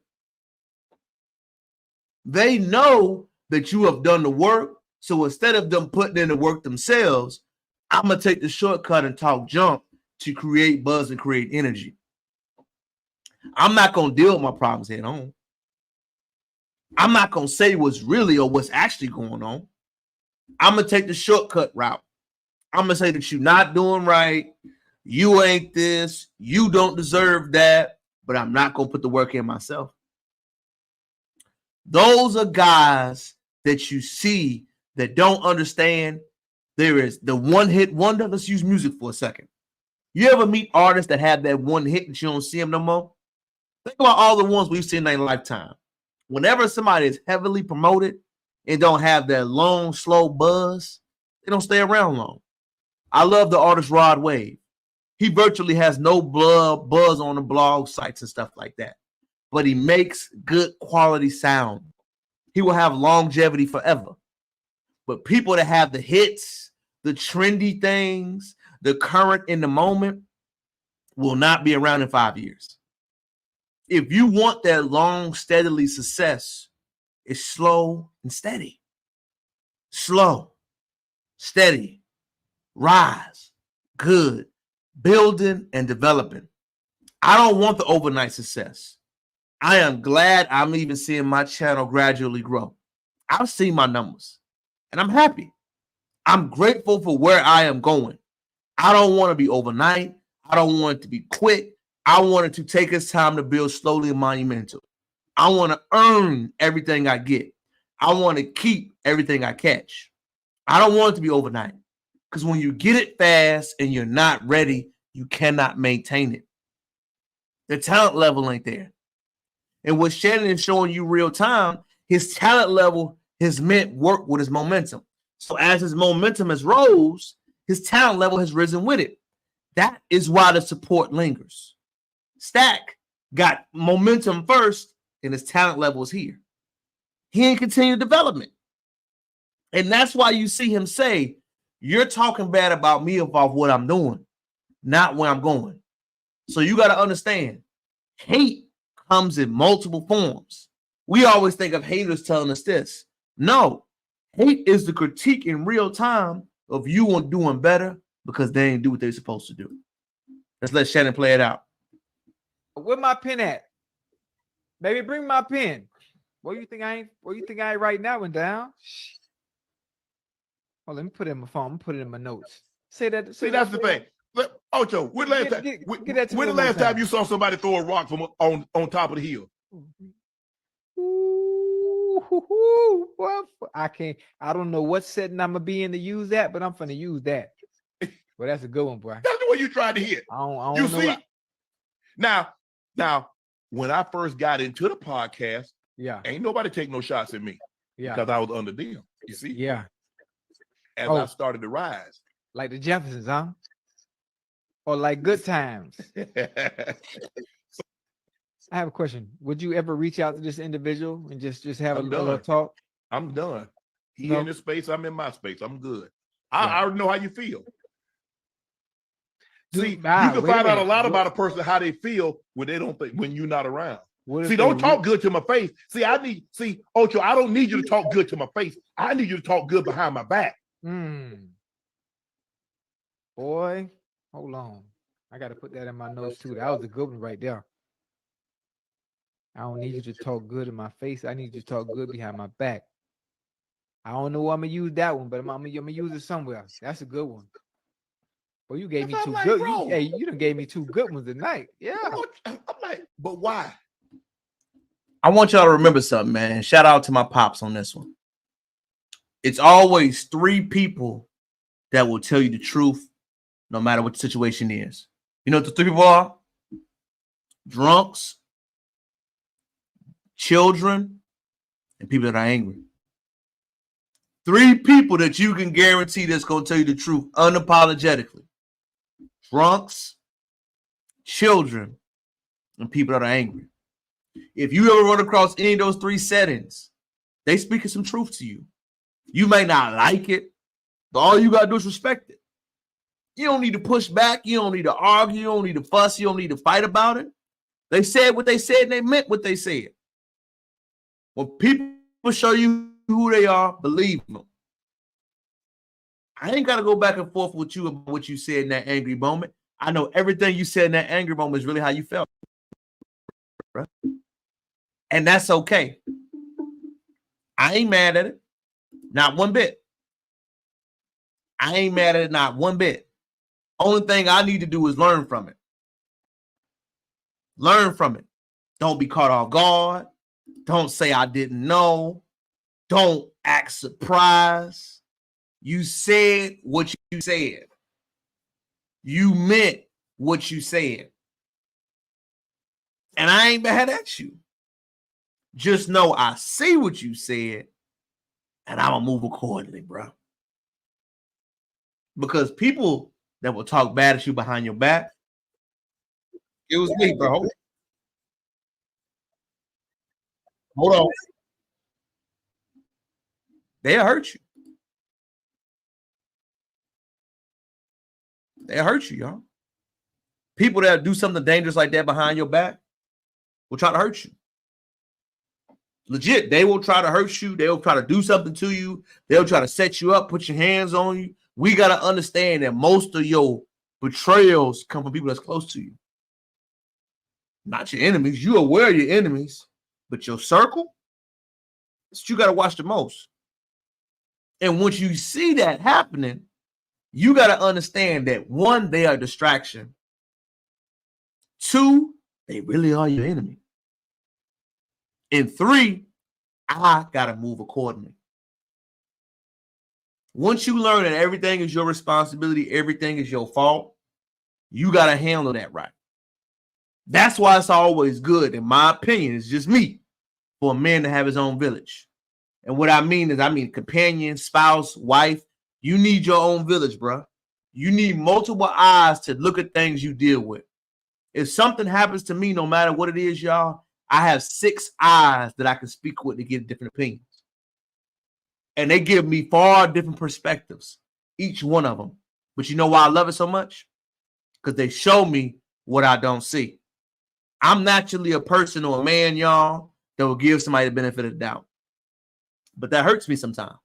A: They know that you have done the work. So instead of them putting in the work themselves, I'm going to take the shortcut and talk junk to create buzz and create energy. I'm not going to deal with my problems head on. I'm not going to say what's really or what's actually going on. I'm going to take the shortcut route. I'm going to say that you're not doing right. You ain't this. You don't deserve that. But I'm not going to put the work in myself. Those are guys that you see that don't understand there is the one-hit wonder. Let's use music for a second. You ever meet artists that have that one hit and you don't see them no more? Think about all the ones we've seen in their lifetime. Whenever somebody is heavily promoted and don't have that long, slow buzz, they don't stay around long. I love the artist Rod Wave. He virtually has no buzz on the blog sites and stuff like that. But he makes good quality sound. He will have longevity forever. But people that have the hits, the trendy things, the current in the moment will not be around in 5 years. If you want that long, steadily success, it's slow and steady. Slow, steady, rise, good, building and developing. I don't want the overnight success. I am glad I'm even seeing my channel gradually grow. I've seen my numbers and I'm happy. I'm grateful for where I am going. I don't want to be overnight. I don't want it to be quick. I want it to take its time to build slowly and monumental. I want to earn everything I get. I want to keep everything I catch. I don't want it to be overnight because when you get it fast and you're not ready, you cannot maintain it. The talent level ain't there. And what Shannon is showing you real time, his talent level has meant work with his momentum. So as his momentum has rose, his talent level has risen with it. That is why the support lingers. Stack got momentum first, and his talent level is here. He ain't continued development. And that's why you see him say, you're talking bad about me about what I'm doing, not where I'm going. So you got to understand, hate comes in multiple forms. We always think of haters telling us this. No, hate is the critique in real time of you on doing better because they ain't do what they're supposed to do. Let's let Shannon play it out.
H: Where my pen at? Baby, bring my pen. What you think I ain't writing that one down? Oh, let me put it in my phone. I'm gonna put it in my notes. Say that.
G: See, that's the thing. Ocho, when the last time you saw somebody throw a rock from on top of the hill?
H: Ooh, well, I don't know what setting I'm gonna be in to use that, but I'm finna use that. Well, that's a good one, boy.
G: That's the one you tried to hit.
H: I don't
G: you
H: know
G: see? Now, when I first got into the podcast,
H: yeah,
G: ain't nobody take no shots at me.
H: Yeah,
G: because I was under them. You see?
H: Yeah.
G: As I started to rise.
H: Like the Jeffersons, huh? Or like Good Times. I have a question. Would you ever reach out to this individual and just have a little talk?
G: I'm done. He in his space. I'm in my space. I'm good. I already know how you feel. See, you can find out a lot about a person, how they feel when they don't think, when you're not around. See, don't talk good to my face. See, Ocho, I don't need you to talk good to my face. I need you to talk good behind my back.
H: Boy, hold on. I got to put that in my notes too. That was a good one right there. I don't need you to talk good in my face. I need you to talk good behind my back. I don't know where I'm going to use that one, but I'm going to use it somewhere else. That's a good one. Well, you gave me two good. You done gave me two good ones tonight. Yeah.
G: I'm like, but why?
A: I want y'all to remember something, man. Shout out to my pops on this one. It's always three people that will tell you the truth, no matter what the situation is. You know what the three people are? Drunks, children, and people that are angry. Three people that you can guarantee that's going to tell you the truth unapologetically. Drunks, children, and people that are angry. If you ever run across any of those three settings, they speaking some truth to you. You may not like it, but all you got to do is respect it. You don't need to push back. You don't need to argue. You don't need to fuss. You don't need to fight about it. They said what they said and they meant what they said. When people show you who they are, believe them. I ain't got to go back and forth with you about what you said in that angry moment. I know everything you said in that angry moment is really how you felt. Right? And that's okay. I ain't mad at it. Not one bit. I ain't mad at it, not one bit. Only thing I need to do is learn from it. Learn from it. Don't be caught off guard. Don't say I didn't know. Don't act surprised. You said what you said. You meant what you said. And I ain't mad at you. Just know I see what you said, and I'm going to move accordingly, bro. Because people that will talk bad at you behind your back, it was me, bro. Hold on. They'll hurt you. They'll hurt you, y'all. People that do something dangerous like that behind your back will try to hurt you. Legit, they will try to hurt you. They'll try to do something to you. They'll try to set you up, put your hands on you. We got to understand that most of your betrayals come from people that's close to you. Not your enemies. You're aware of your enemies, but your circle, that's what you got to watch the most. And once you see that happening, you got to understand that, one, they are a distraction. Two, they really are your enemy. And three, I got to move accordingly. Once you learn that everything is your responsibility, everything is your fault, you got to handle that right. That's why it's always good, in my opinion, it's just me, for a man to have his own village. And what I mean is, companion, spouse, wife. You need your own village, bro. You need multiple eyes to look at things you deal with. If something happens to me, no matter what it is, y'all, I have 6 eyes that I can speak with to get different opinions. And they give me far different perspectives, each one of them. But you know why I love it so much? Because they show me what I don't see. I'm naturally a person or a man, y'all, that will give somebody the benefit of the doubt. But that hurts me sometimes.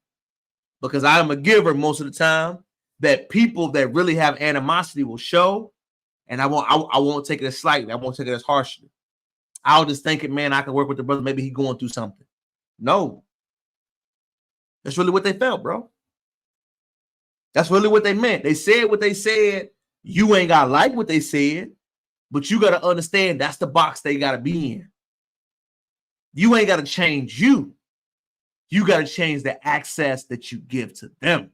A: Because I'm a giver most of the time, that people that really have animosity will show, and I won't take it as slightly. I won't take it as harshly. I'll just think it, man, I can work with the brother. Maybe he's going through something. No. That's really what they felt, bro. That's really what they meant. They said what they said. You ain't got to like what they said, but you got to understand that's the box they got to be in. You ain't got to change you. You got to change the access that you give to them.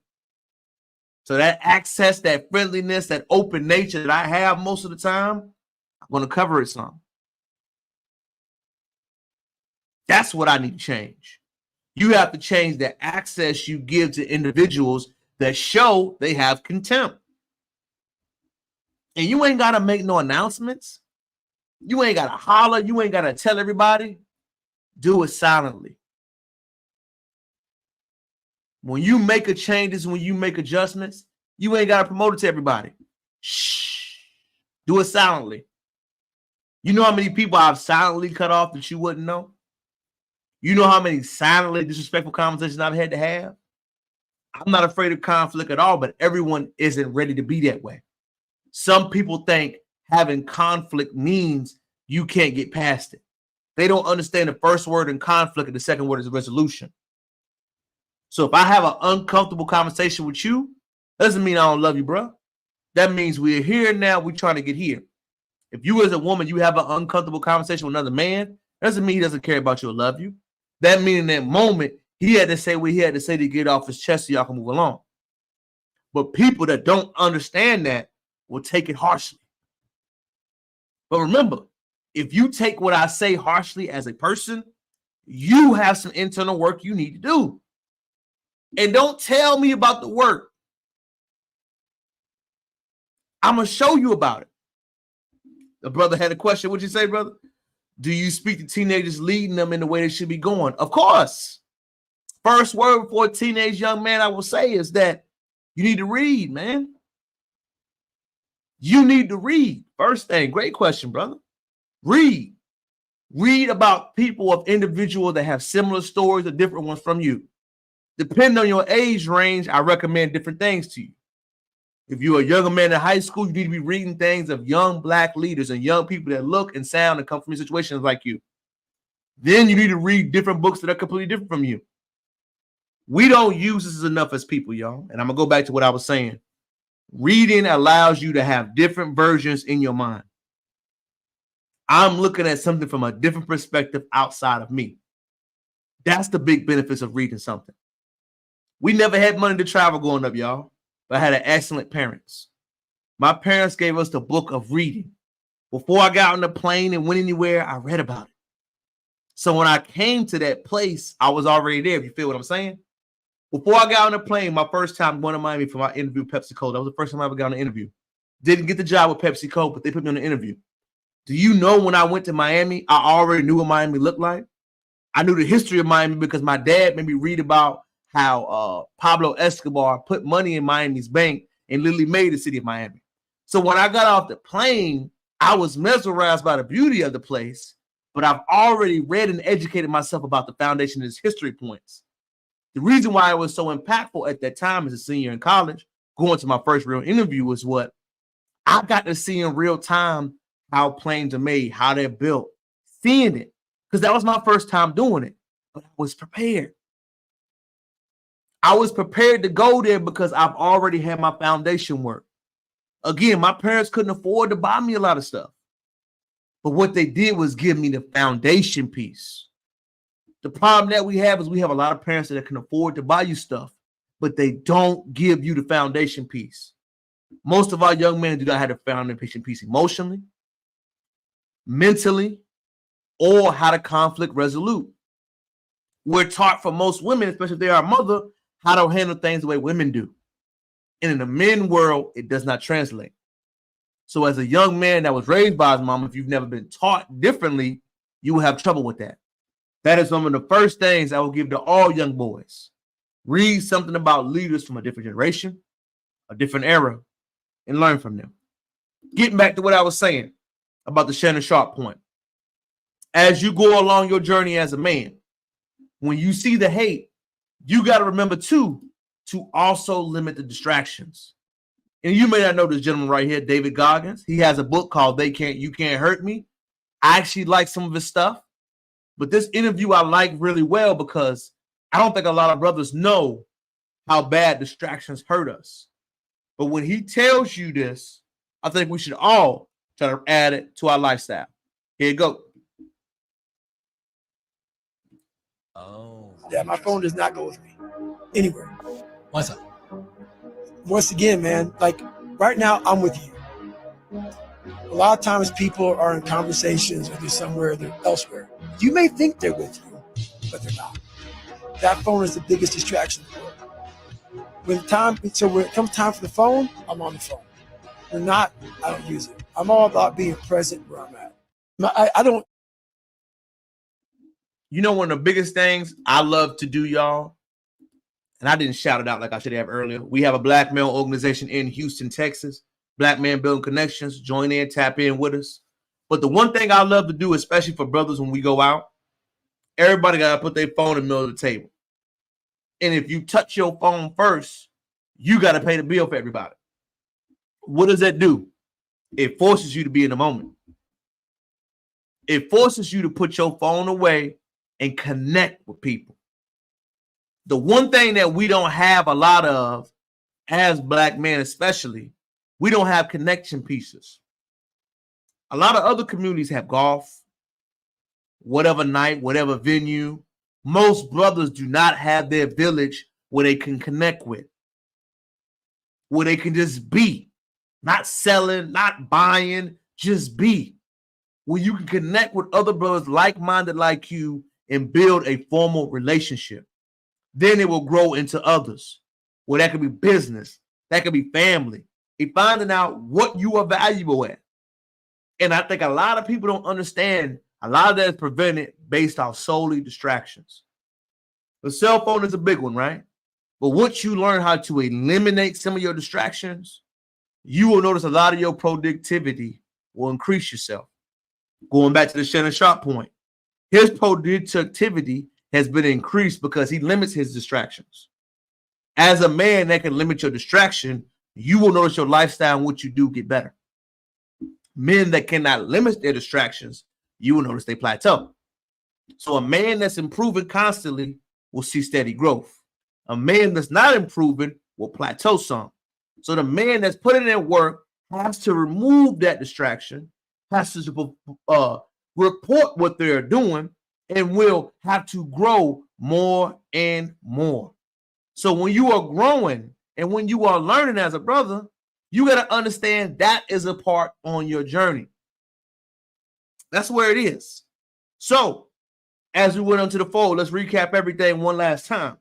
A: So that access, that friendliness, that open nature that I have most of the time, I'm going to cover it some. That's what I need to change. You have to change the access you give to individuals that show they have contempt. And you ain't got to make no announcements. You ain't got to holler. You ain't got to tell everybody. Do it silently. When you make changes, when you make adjustments, you ain't got to promote it to everybody. Shh. Do it silently. You know how many people I've silently cut off that you wouldn't know? You know how many silently disrespectful conversations I've had to have? I'm not afraid of conflict at all, but everyone isn't ready to be that way. Some people think having conflict means you can't get past it. They don't understand the first word in conflict and the second word is resolution. So if I have an uncomfortable conversation with you, doesn't mean I don't love you, bro. That means we're here now. We're trying to get here. If you as a woman, you have an uncomfortable conversation with another man, doesn't mean he doesn't care about you or love you. That means in that moment, he had to say what he had to say to get off his chest so y'all can move along. But people that don't understand that will take it harshly. But remember, if you take what I say harshly as a person, you have some internal work you need to do. And don't tell me about the work. I'm going to show you about it. The brother had a question. What'd you say, brother? Do you speak to teenagers leading them in the way they should be going? Of course. First word for a teenage young man I will say is that you need to read, man. You need to read. First thing. Great question, brother. Read. Read about people of individuals that have similar stories or different ones from you. Depending on your age range, I recommend different things to you. If you're a younger man in high school, you need to be reading things of young Black leaders and young people that look and sound and come from situations like you. Then you need to read different books that are completely different from you. We don't use this enough as people, y'all. And I'm going to go back to what I was saying. Reading allows you to have different versions in your mind. I'm looking at something from a different perspective outside of me. That's the big benefits of reading something. We never had money to travel growing up, y'all, but I had excellent parents. My parents gave us the book of reading. Before I got on the plane and went anywhere, I read about it. So when I came to that place, I was already there. If you feel what I'm saying? Before I got on the plane, my first time going to Miami for my interview, PepsiCo, that was the first time I ever got on an interview. Didn't get the job with PepsiCo, but they put me on the interview. Do you know when I went to Miami, I already knew what Miami looked like? I knew the history of Miami because my dad made me read about how Pablo Escobar put money in Miami's bank and literally made the city of Miami. So when I got off the plane, I was mesmerized by the beauty of the place, but I've already read and educated myself about the foundation of its history points. The reason why it was so impactful at that time as a senior in college, going to my first real interview, was what I got to see in real time how planes are made, how they're built, seeing it, because that was my first time doing it, but I was prepared. I was prepared to go there because I've already had my foundation work. Again, my parents couldn't afford to buy me a lot of stuff, but what they did was give me the foundation piece. The problem that we have is we have a lot of parents that can afford to buy you stuff, but they don't give you the foundation piece. Most of our young men do not have the foundation piece emotionally, mentally, or how to conflict resolute. We're taught for most women, especially if they are a mother, how to handle things the way women do. And in the men world, it does not translate. So as a young man that was raised by his mom, if you've never been taught differently, you will have trouble with that. That is one of the first things I will give to all young boys. Read something about leaders from a different generation, a different era, and learn from them. Getting back to what I was saying about the Shannon Sharp point. As you go along your journey as a man, when you see the hate, you got to remember too, to also limit the distractions. And you may not know this gentleman right here, David Goggins. He has a book called You Can't Hurt Me. I actually like some of his stuff, but this interview I like really well because I don't think a lot of brothers know how bad distractions hurt us. But when he tells you this, I think we should all try to add it to our lifestyle. Here you go.
I: Oh.
J: Yeah, my phone does not go with me anywhere.
I: What's up?
J: Once again, man, like right now, I'm with you. A lot of times people are in conversations or they're somewhere, they're elsewhere. You may think they're with you, but they're not. That phone is the biggest distraction in the world. When it comes time for the phone, I'm on the phone. When not, I don't use it. I'm all about being present where I'm at. I don't.
A: You know, one of the biggest things I love to do, y'all, and I didn't shout it out like I should have earlier. We have a Black male organization in Houston, Texas. Black Man Building Connections. Join in, tap in with us. But the one thing I love to do, especially for brothers when we go out, everybody got to put their phone in the middle of the table. And if you touch your phone first, you got to pay the bill for everybody. What does that do? It forces you to be in the moment. It forces you to put your phone away and connect with people. The one thing that we don't have a lot of as Black men especially, we don't have connection pieces. A lot of other communities have golf, whatever night, whatever venue. Most brothers do not have their village where they can connect with, where they can just be, not selling, not buying, just be, where you can connect with other brothers like-minded like you and build a formal relationship. Then it will grow into others, where that could be business, that could be family, and finding out what you are valuable at. And I think a lot of people don't understand a lot of that is prevented based off solely distractions. The cell phone is a big one, right? But once you learn how to eliminate some of your distractions, you will notice a lot of your productivity will increase yourself. Going back to the Shannon Sharp point, his productivity has been increased because he limits his distractions. As a man that can limit your distraction, you will notice your lifestyle and what you do get better. Men that cannot limit their distractions, you will notice they plateau. So a man that's improving constantly will see steady growth. A man that's not improving will plateau some. So the man that's putting in work has to remove that distraction, has to report what they're doing, and will have to grow more and more. So when you are growing and when you are learning as a brother, you got to understand that is a part on your journey. That's where it is. So as we went onto the fold, let's recap everything one last time.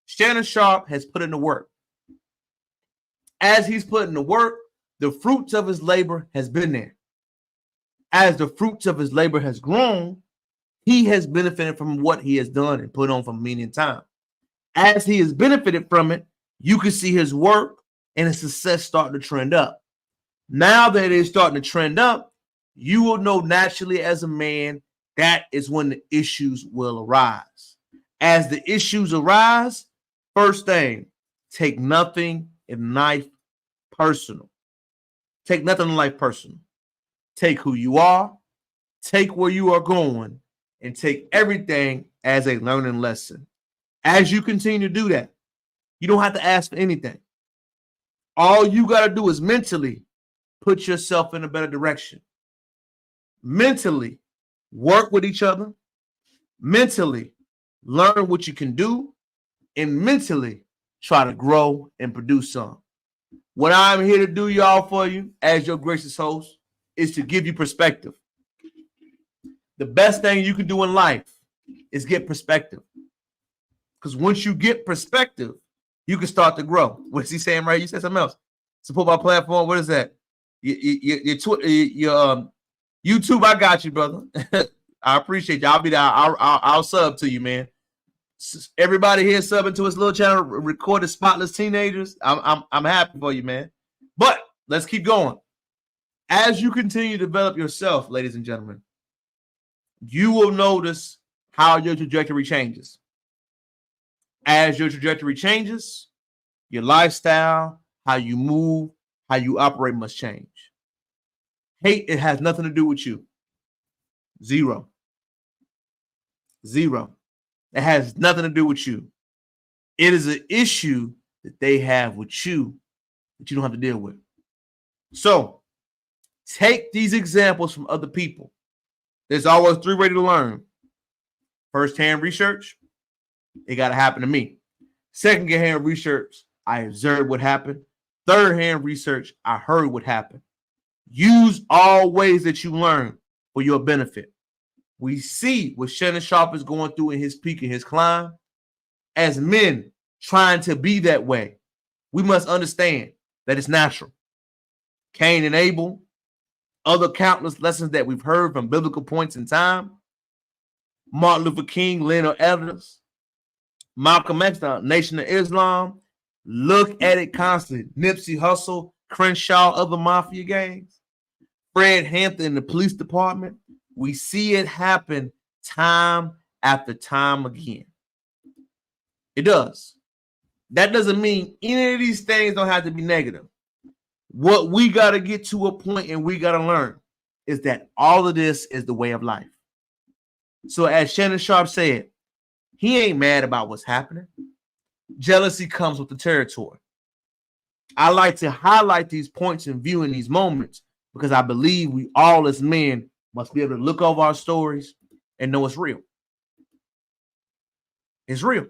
A: Shannon Sharp has put in the work. As he's put in the work, the fruits of his labor has been there. As the fruits of his labor has grown, he has benefited from what he has done and put on for meaning time. As he has benefited from it, you can see his work and his success starting to trend up. Now that it is starting to trend up, you will know naturally as a man that is when the issues will arise. As the issues arise, first thing, take nothing in life personal. Take nothing in life personal. Take who you are, take where you are going, and take everything as a learning lesson. As you continue to do that, you don't have to ask for anything. All you got to do is mentally put yourself in a better direction. Mentally work with each other. Mentally learn what you can do. And mentally try to grow and produce some. What I'm here to do, y'all, for you as your gracious host is to give you perspective. The best thing you can do in life is get perspective. Because once you get perspective, you can start to grow. What's he saying, right? You said something else. Support my platform. What is that? Your YouTube. I got you, brother. I appreciate you. I'll be there. I'll sub to you, man. Everybody here subbing to his little channel, recorded spotless teenagers. I'm happy for you, man. But let's keep going. As you continue to develop yourself, ladies and gentlemen, you will notice how your trajectory changes. As your trajectory changes, your lifestyle, how you move, how you operate must change. Hate, it has nothing to do with you. Zero. It has nothing to do with you. It is an issue that they have with you that you don't have to deal with. So take these examples from other people. There's always three ways to learn. First-hand research, it got to happen to me. Second-hand research, I observed what happened. Third-hand research, I heard what happened. Use all ways that you learn for your benefit. We see what Shannon Sharp is going through in his peak and his climb. As men trying to be that way, we must understand that it's natural. Cain and Abel, other countless lessons that we've heard from biblical points in time. Martin Luther King, Leonard Evans, Malcolm X, the Nation of Islam. Look at it constantly. Nipsey Hussle, Crenshaw, other mafia gangs. Fred Hampton in the police department. We see it happen time after time again. It does. That doesn't mean any of these things don't have to be negative. What we got to get to a point and we got to learn is that all of this is the way of life. So as Shannon Sharp said, he ain't mad about what's happening. Jealousy comes with the territory. I like to highlight these points and view in these moments because I believe we all as men must be able to look over our stories and know it's real. It's real.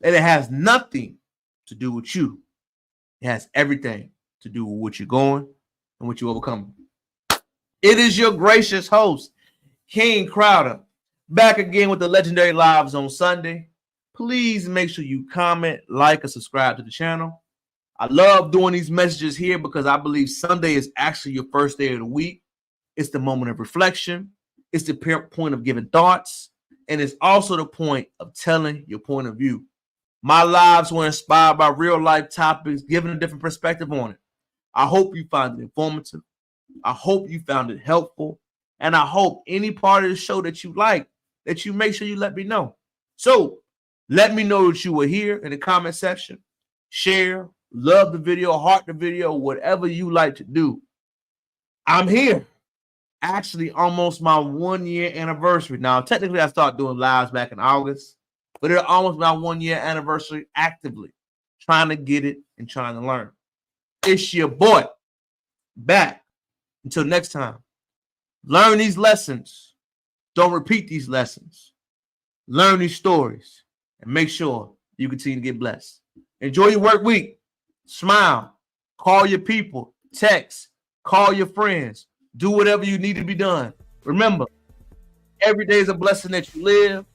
A: And it has nothing to do with you. It has everything to do with what you're going and what you overcome. It is your gracious host, King Crowder, back again with the legendary lives on Sunday. Please make sure you comment, like, and subscribe to the channel. I love doing these messages here because I believe Sunday is actually your first day of the week. It's the moment of reflection. It's the point of giving thoughts. And it's also the point of telling your point of view. My lives were inspired by real life topics, giving a different perspective on it. I hope you found it informative. I hope you found it helpful. And I hope any part of the show that you like, that you make sure you let me know. So let me know that you were here in the comment section. Share, love the video, heart the video, whatever you like to do. I'm here. Actually, almost my 1 year anniversary. Now, technically, I started doing lives back in August, but it's almost my 1 year anniversary actively trying to get it and trying to learn. It's your boy back. Until next time, learn these lessons. Don't repeat these lessons. Learn these stories and make sure you continue to get blessed. Enjoy your work week. Smile. Call your people. Text. Call your friends. Do whatever you need to be done. Remember, every day is a blessing that you live.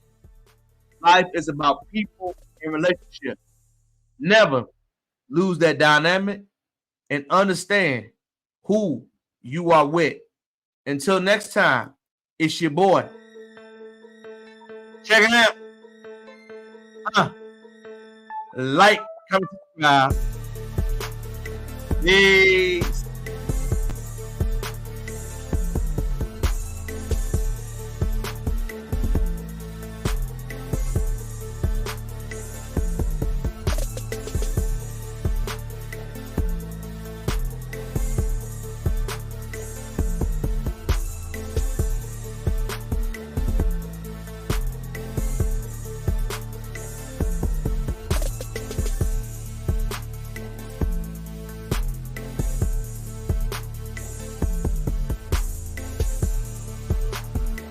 A: Life is about people and relationships. Never lose that dynamic and understand who you are with. Until next time, it's your boy. Check it out. Like, comment, subscribe. Hey.